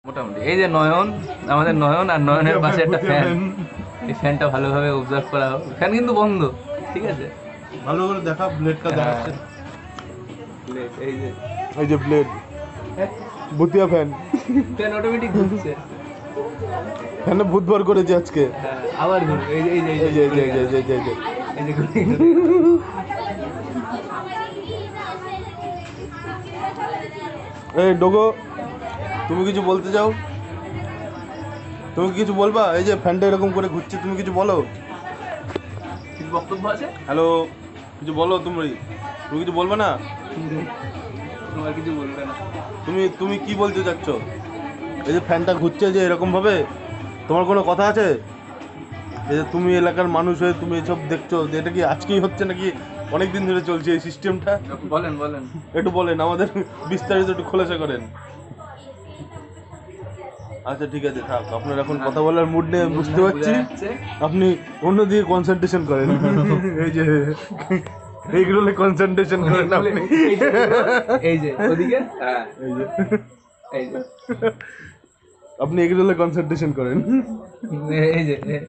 মোটামুটি এই যে নয়ন, আমাদের নয়ন আর নয়নের পাশে একটা ফ্যান। এই ফ্যানটা ভালোভাবে অবজার্ভ করা হোক। ফ্যান কিন্তু বন্ধ, ঠিক আছে? ভালো করে দেখা, ব্লেডটা দেখাচ্ছে। এই যে এই যে ব্লেড, ভুতিয়া ফ্যান। ফ্যান অটোমেটিক ঘুরছে। ফ্যানে বুধবার করেছে আজকে। হ্যাঁ, আবার ঘুরবে। এই যে এই যে এই যে এই যে এই যে এই যে এই যে এই যে ঘুরে গেল। এই ডোগো, তুমি কিছু বলতে চাও? তুমি কি কিছু বলবা? এই যে ফ্যানটা এরকম করে ঘুরছে, তুমি কিছু বলো। কিছু বক্তব্য আছে? হ্যালো, কিছু বলো। তুমি তুমি কিছু বলবে না? তোমার কিছু বলবে না? তুমি তুমি কি বলতে চাচ্ছ? এই যে ফ্যানটা ঘুরছে যে এরকম ভাবে, তোমার কোনো কথা আছে? এই যে তুমি এলাকার মানুষ হয়ে তুমি এসব দেখছো, যে এটা কি আজকেই হচ্ছে নাকি অনেক দিন ধরে চলছে এই সিস্টেমটা? বলেন বলেন। একটু বলেন, আমাদের বিস্তারিত একটু খোলাসা করেন। আচ্ছা ঠিক আছে, থাক। আপনার এখন কথা বলার মুড নেই বুঝতে পারছি। আপনি অন্যদিকে কনসেন্ট্রেশন করেন। এই যে এইগুলো কনসেন্ট্রেশন করেন আপনি। এই যে ওদিকে, হ্যাঁ এই যে এই যে আপনি এগুলো কনসেন্ট্রেশন করেন। এই যে